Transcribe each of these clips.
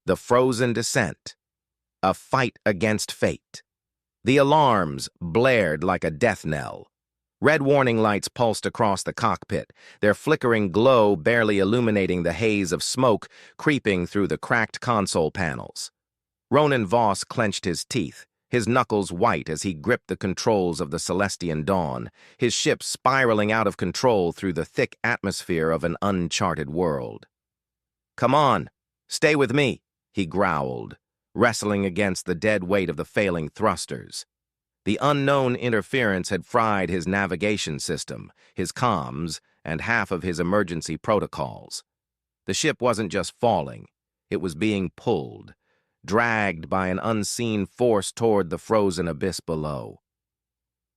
The frozen descent. A fight against fate. The alarms blared like a death knell. Red warning lights pulsed across the cockpit, their flickering glow barely illuminating the haze of smoke creeping through the cracked console panels. Ronan Voss clenched his teeth, his knuckles white as he gripped the controls of the Celestian Dawn, his ship spiraling out of control through the thick atmosphere of an uncharted world. "Come on, stay with me," he growled, wrestling against the dead weight of the failing thrusters. The unknown interference had fried his navigation system, his comms, and half of his emergency protocols. The ship wasn't just falling, it was being pulled, dragged by an unseen force toward the frozen abyss below.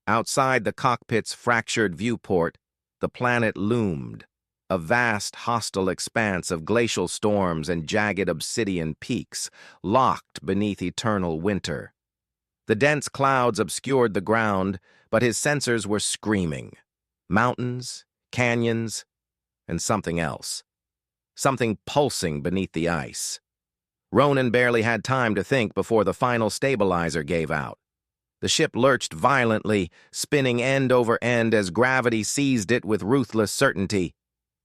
Outside the cockpit's fractured viewport, the planet loomed, a vast hostile expanse of glacial storms and jagged obsidian peaks, locked beneath eternal winter. The dense clouds obscured the ground, but his sensors were screaming. Mountains, canyons, and something else. Something pulsing beneath the ice. Ronan barely had time to think before the final stabilizer gave out. The ship lurched violently, spinning end over end as gravity seized it with ruthless certainty.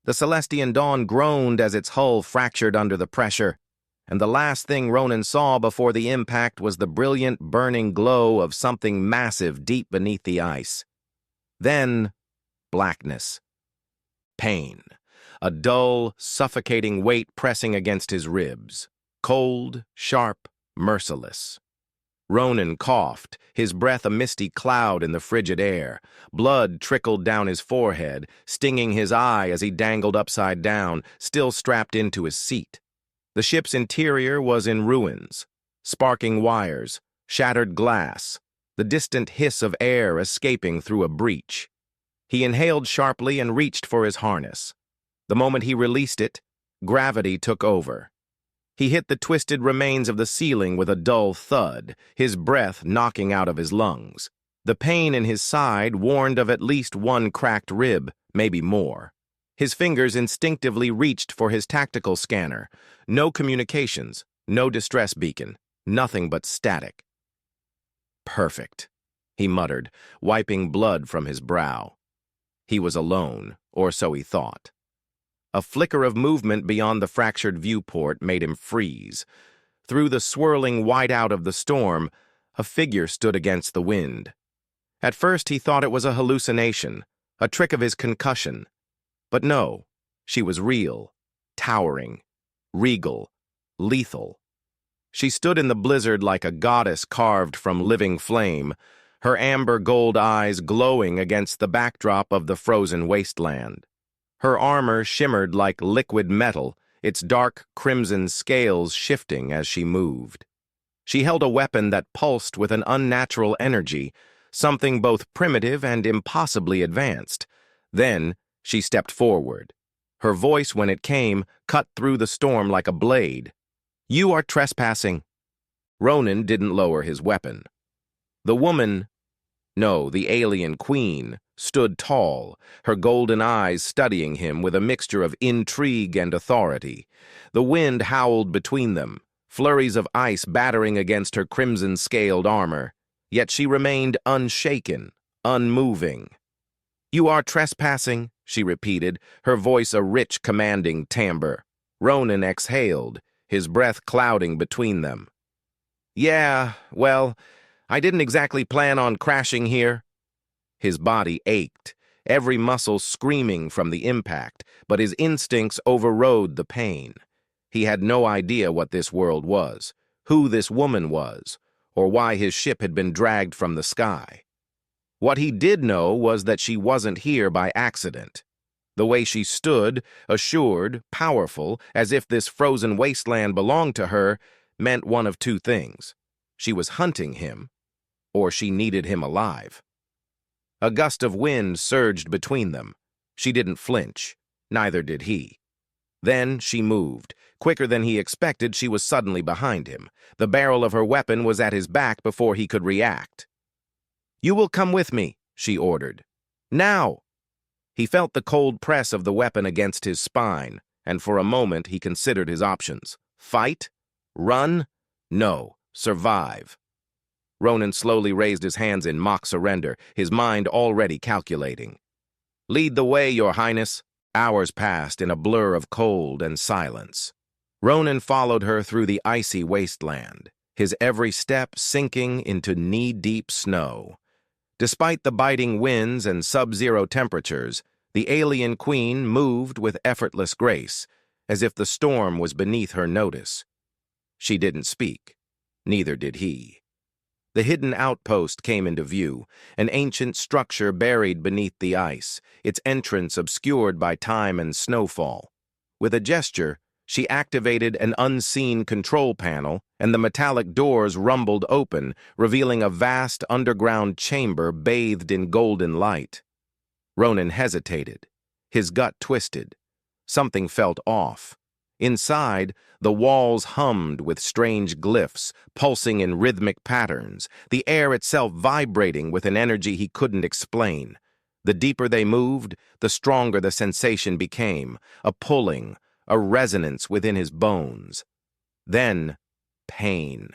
The Celestian Dawn groaned as its hull fractured under the pressure, and the last thing Ronan saw before the impact was the brilliant, burning glow of something massive deep beneath the ice. Then, blackness. Pain. A dull, suffocating weight pressing against his ribs. Cold, sharp, merciless. Ronan coughed, his breath a misty cloud in the frigid air. Blood trickled down his forehead, stinging his eye as he dangled upside down, still strapped into his seat. The ship's interior was in ruins. Sparking wires, shattered glass, the distant hiss of air escaping through a breach. He inhaled sharply and reached for his harness. The moment he released it, gravity took over. He hit the twisted remains of the ceiling with a dull thud, his breath knocking out of his lungs. The pain in his side warned of at least one cracked rib, maybe more. His fingers instinctively reached for his tactical scanner. No communications, no distress beacon, nothing but static. "Perfect," he muttered, wiping blood from his brow. He was alone, or so he thought. A flicker of movement beyond the fractured viewport made him freeze. Through the swirling whiteout of the storm, a figure stood against the wind. At first he thought it was a hallucination, a trick of his concussion. But no, she was real, towering, regal, lethal. She stood in the blizzard like a goddess carved from living flame, her amber gold eyes glowing against the backdrop of the frozen wasteland. Her armor shimmered like liquid metal, its dark crimson scales shifting as she moved. She held a weapon that pulsed with an unnatural energy, something both primitive and impossibly advanced. Then, she stepped forward. Her voice, when it came, cut through the storm like a blade. "You are trespassing." Ronan didn't lower his weapon. The woman, no, the alien queen, stood tall, her golden eyes studying him with a mixture of intrigue and authority. The wind howled between them, flurries of ice battering against her crimson-scaled armor, yet she remained unshaken, unmoving. "You are trespassing," she repeated, her voice a rich, commanding timbre. Ronan exhaled, his breath clouding between them. "Yeah, well, I didn't exactly plan on crashing here." His body ached, every muscle screaming from the impact, but his instincts overrode the pain. He had no idea what this world was, who this woman was, or why his ship had been dragged from the sky. What he did know was that she wasn't here by accident. The way she stood, assured, powerful, as if this frozen wasteland belonged to her, meant one of two things. She was hunting him, or she needed him alive. A gust of wind surged between them. She didn't flinch. Neither did he. Then she moved. Quicker than he expected, she was suddenly behind him. The barrel of her weapon was at his back before he could react. "You will come with me," she ordered. "Now!" He felt the cold press of the weapon against his spine, and for a moment he considered his options. Fight Run? No. Survive. Ronan slowly raised his hands in mock surrender, his mind already calculating. Lead the way, Your Highness. Hours passed in a blur of cold and silence. Ronan followed her through the icy wasteland, his every step sinking into knee-deep snow. Despite the biting winds and sub-zero temperatures, the alien queen moved with effortless grace, as if the storm was beneath her notice. She didn't speak. Neither did he. The hidden outpost came into view, an ancient structure buried beneath the ice, its entrance obscured by time and snowfall. With a gesture, she activated an unseen control panel, and the metallic doors rumbled open, revealing a vast underground chamber bathed in golden light. Ronan hesitated, his gut twisted. Something felt off. Inside, the walls hummed with strange glyphs, pulsing in rhythmic patterns, the air itself vibrating with an energy he couldn't explain. The deeper they moved, the stronger the sensation became, a pulling, a resonance within his bones. Then, pain.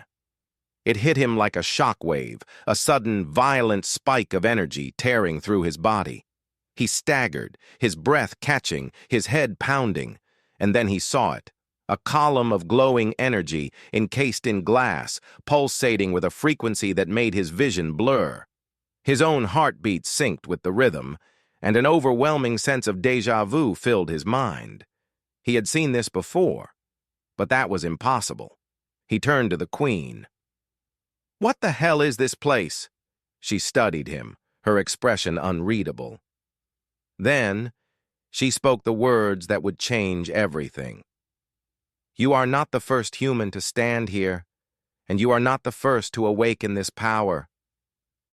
It hit him like a shockwave, a sudden, violent spike of energy tearing through his body. He staggered, his breath catching, his head pounding, and then he saw it, a column of glowing energy encased in glass, pulsating with a frequency that made his vision blur. His own heartbeat synced with the rhythm, and an overwhelming sense of déjà vu filled his mind. He had seen this before, but that was impossible. He turned to the queen. "What the hell is this place?" She studied him, her expression unreadable. Then, she spoke the words that would change everything. "You are not the first human to stand here, and you are not the first to awaken this power."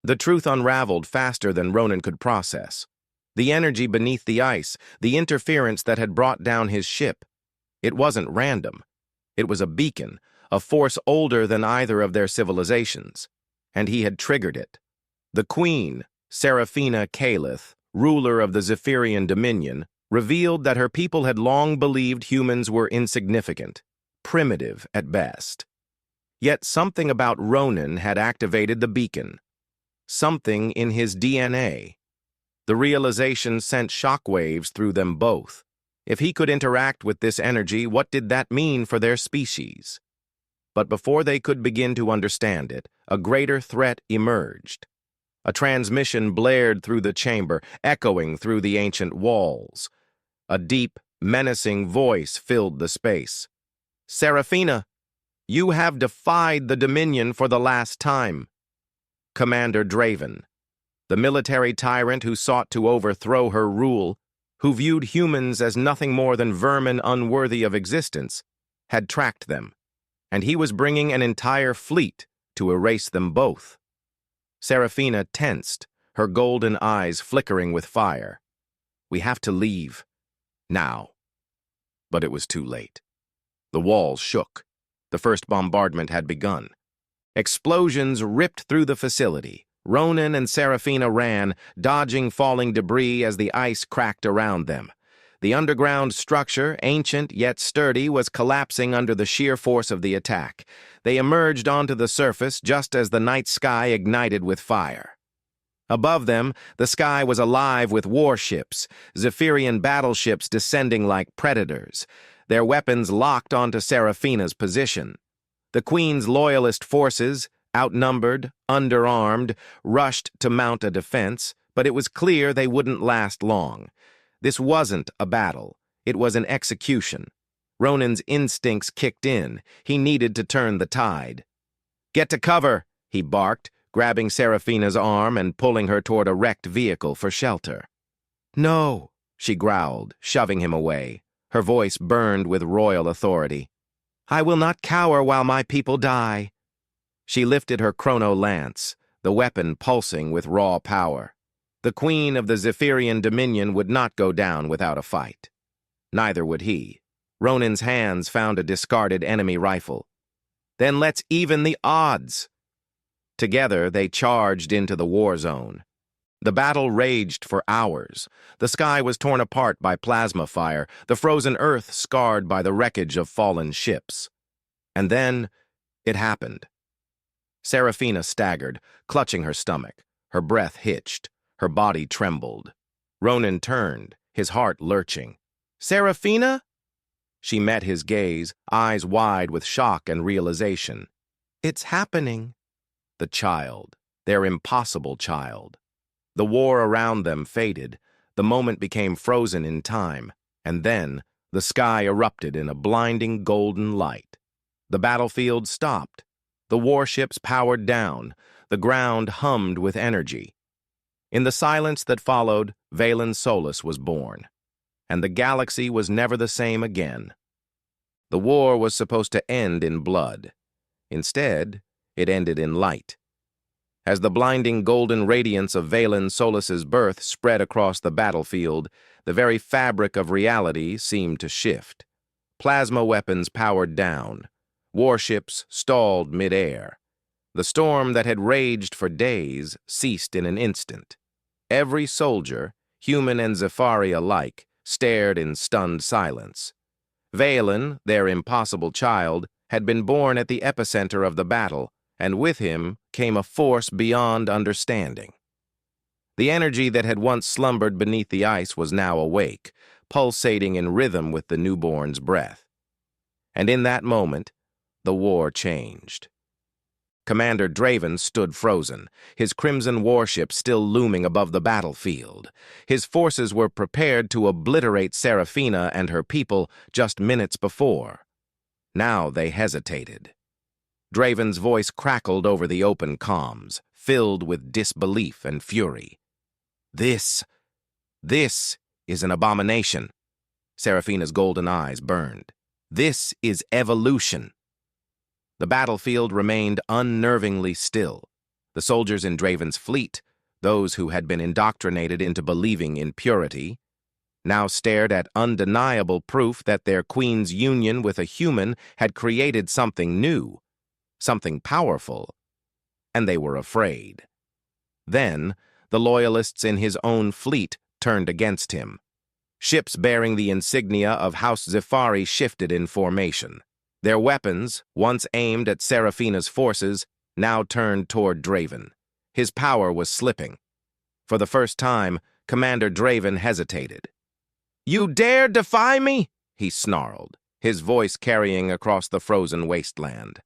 The truth unraveled faster than Ronan could process. The energy beneath the ice, the interference that had brought down his ship. It wasn't random. It was a beacon, a force older than either of their civilizations. And he had triggered it. The queen, Seraphina Calith, ruler of the Zephyrian Dominion, revealed that her people had long believed humans were insignificant, primitive at best. Yet something about Ronan had activated the beacon. Something in his DNA. The realization sent shockwaves through them both. If he could interact with this energy, what did that mean for their species? But before they could begin to understand it, a greater threat emerged. A transmission blared through the chamber, echoing through the ancient walls. A deep, menacing voice filled the space. "Seraphina, you have defied the Dominion for the last time." Commander Draven, the military tyrant who sought to overthrow her rule, who viewed humans as nothing more than vermin unworthy of existence, had tracked them, and he was bringing an entire fleet to erase them both. Seraphina tensed, her golden eyes flickering with fire. "We have to leave. Now." But it was too late. The walls shook. The first bombardment had begun. Explosions ripped through the facility. Ronan and Seraphina ran, dodging falling debris as the ice cracked around them. The underground structure, ancient yet sturdy, was collapsing under the sheer force of the attack. They emerged onto the surface just as the night sky ignited with fire. Above them, the sky was alive with warships, Zephyrian battleships descending like predators, their weapons locked onto Seraphina's position. The Queen's loyalist forces, outnumbered, underarmed, rushed to mount a defense, but it was clear they wouldn't last long. This wasn't a battle. It was an execution. Ronan's instincts kicked in. He needed to turn the tide. "Get to cover," he barked, grabbing Seraphina's arm and pulling her toward a wrecked vehicle for shelter. "No," she growled, shoving him away. Her voice burned with royal authority. "I will not cower while my people die." She lifted her chrono lance, the weapon pulsing with raw power. The queen of the Zephyrian Dominion would not go down without a fight. Neither would he. Ronan's hands found a discarded enemy rifle. "Then let's even the odds." Together, they charged into the war zone. The battle raged for hours. The sky was torn apart by plasma fire, the frozen earth scarred by the wreckage of fallen ships. And then it happened. Serafina staggered, clutching her stomach. Her breath hitched. Her body trembled. Ronan turned, his heart lurching. "Serafina?" She met his gaze, eyes wide with shock and realization. "It's happening." The child, their impossible child. The war around them faded. The moment became frozen in time. And then the sky erupted in a blinding golden light. The battlefield stopped. The warships powered down. The ground hummed with energy. In the silence that followed, Vaylin Solis was born. And the galaxy was never the same again. The war was supposed to end in blood. Instead, it ended in light. As the blinding golden radiance of Vaylin Solis's birth spread across the battlefield, the very fabric of reality seemed to shift. Plasma weapons powered down. Warships stalled mid-air. The storm that had raged for days ceased in an instant. Every soldier, human and Zephyri alike, stared in stunned silence. Vaylin, their impossible child, had been born at the epicenter of the battle, and with him came a force beyond understanding. The energy that had once slumbered beneath the ice was now awake, pulsating in rhythm with the newborn's breath. And in that moment, the war changed. Commander Draven stood frozen, his crimson warship still looming above the battlefield. His forces were prepared to obliterate Serafina and her people just minutes before. Now they hesitated. Draven's voice crackled over the open comms, filled with disbelief and fury. This is an abomination." Serafina's golden eyes burned. "This is evolution." The battlefield remained unnervingly still. The soldiers in Draven's fleet, those who had been indoctrinated into believing in purity, now stared at undeniable proof that their queen's union with a human had created something new, something powerful, and they were afraid. Then, the loyalists in his own fleet turned against him. Ships bearing the insignia of House Zephyri shifted in formation. Their weapons, once aimed at Serafina's forces, now turned toward Draven. His power was slipping. For the first time, Commander Draven hesitated. "You dare defy me?" he snarled, his voice carrying across the frozen wasteland.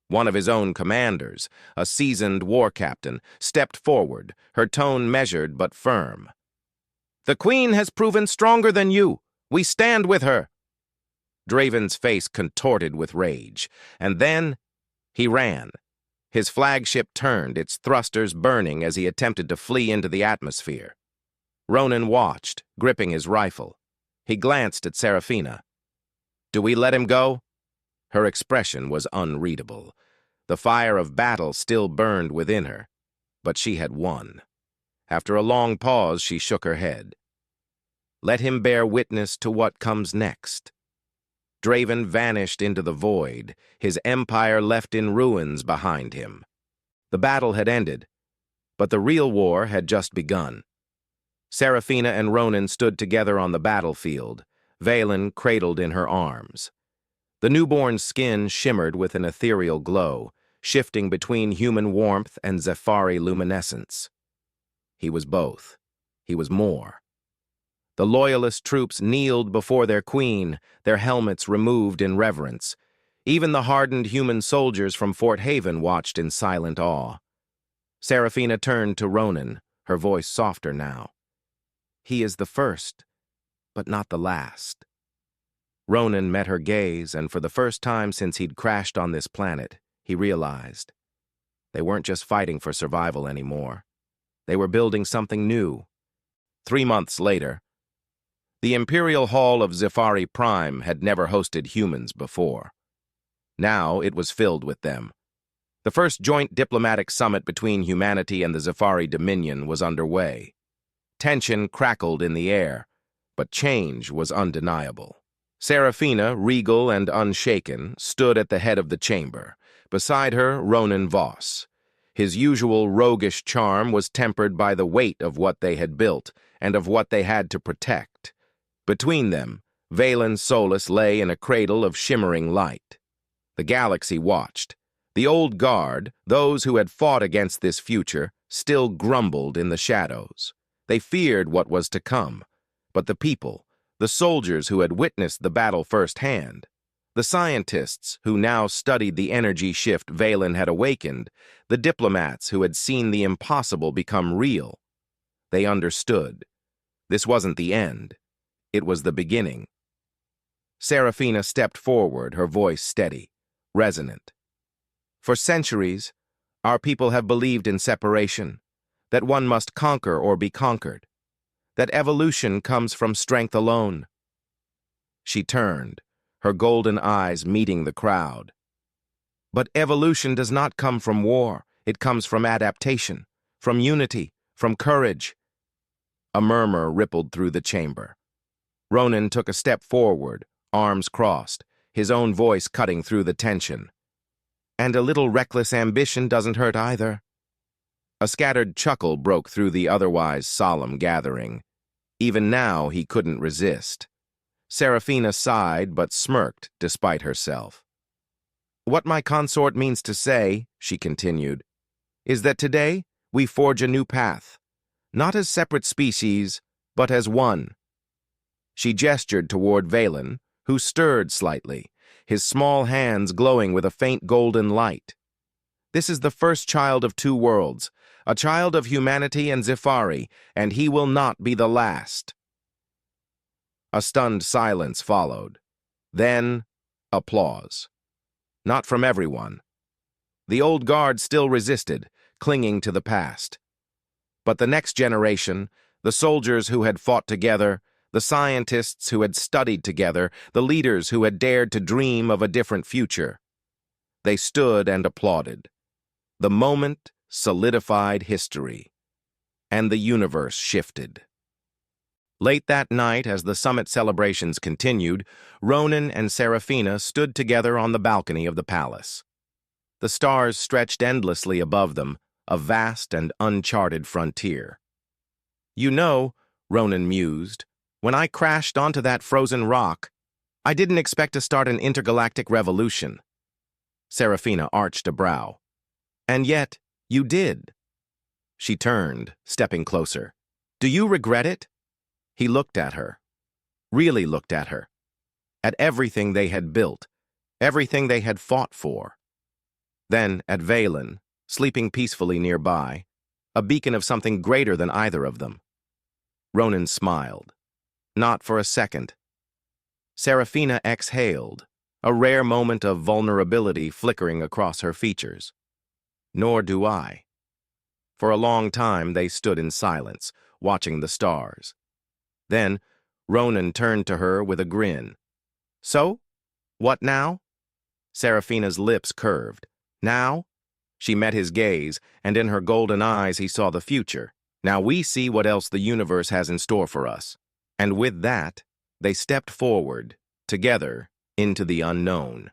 One of his own commanders, a seasoned war captain, stepped forward, her tone measured but firm. "The Queen has proven stronger than you. We stand with her." Draven's face contorted with rage, and then he ran. His flagship turned, its thrusters burning as he attempted to flee into the atmosphere. Ronan watched, gripping his rifle. He glanced at Serafina. "Do we let him go?" Her expression was unreadable. The fire of battle still burned within her, but she had won. After a long pause, she shook her head. "Let him bear witness to what comes next." Draven vanished into the void, his empire left in ruins behind him. The battle had ended, but the real war had just begun. Serafina and Ronan stood together on the battlefield, Vaylin cradled in her arms. The newborn's skin shimmered with an ethereal glow, shifting between human warmth and Zephyri luminescence. He was both. He was more. The loyalist troops kneeled before their queen, their helmets removed in reverence. Even the hardened human soldiers from Fort Haven watched in silent awe. Serafina turned to Ronan, her voice softer now. "He is the first, but not the last." Ronan met her gaze, and for the first time since he'd crashed on this planet, he realized. They weren't just fighting for survival anymore. They were building something new. 3 months later, the Imperial Hall of Zephyri Prime had never hosted humans before. Now it was filled with them. The first joint diplomatic summit between humanity and the Zephyri Dominion was underway. Tension crackled in the air, but change was undeniable. Serafina, regal and unshaken, stood at the head of the chamber. Beside her, Ronan Voss. His usual roguish charm was tempered by the weight of what they had built and of what they had to protect. Between them, Vaylin Solis lay in a cradle of shimmering light. The galaxy watched. The old guard, those who had fought against this future, still grumbled in the shadows. They feared what was to come. But the people, the soldiers who had witnessed the battle firsthand, the scientists who now studied the energy shift Valen had awakened, the diplomats who had seen the impossible become real, they understood. This wasn't the end. It was the beginning. Serafina stepped forward, her voice steady, resonant. For centuries, our people have believed in separation, that one must conquer or be conquered, that evolution comes from strength alone. She turned, her golden eyes meeting the crowd. But evolution does not come from war. It comes from adaptation, from unity, from courage. A murmur rippled through the chamber. Ronan took a step forward, arms crossed, his own voice cutting through the tension. And a little reckless ambition doesn't hurt either. A scattered chuckle broke through the otherwise solemn gathering. Even now he couldn't resist. Serafina sighed but smirked despite herself. What my consort means to say, she continued, is that today we forge a new path, not as separate species, but as one. She gestured toward Valen, who stirred slightly, his small hands glowing with a faint golden light. This is the first child of two worlds, a child of humanity and Zifari, and he will not be the last. A stunned silence followed. Then, applause. Not from everyone. The old guard still resisted, clinging to the past. But the next generation, the soldiers who had fought together, the scientists who had studied together, the leaders who had dared to dream of a different future, they stood and applauded. The moment solidified history, and the universe shifted. Late that night, as the summit celebrations continued, Ronan and Serafina stood together on the balcony of the palace. The stars stretched endlessly above them, a vast and uncharted frontier. You know, Ronan mused, when I crashed onto that frozen rock, I didn't expect to start an intergalactic revolution. Serafina arched a brow. And yet, you did. She turned, stepping closer. Do you regret it? He looked at her, really looked at her, at everything they had built, everything they had fought for. Then at Valen, sleeping peacefully nearby, a beacon of something greater than either of them. Ronan smiled. Not for a second. Serafina exhaled, a rare moment of vulnerability flickering across her features. Nor do I. For a long time they stood in silence, watching the stars. Then, Ronan turned to her with a grin. So, what now? Serafina's lips curved. Now? She met his gaze, and in her golden eyes he saw the future. Now we see what else the universe has in store for us. And with that, they stepped forward, together, into the unknown.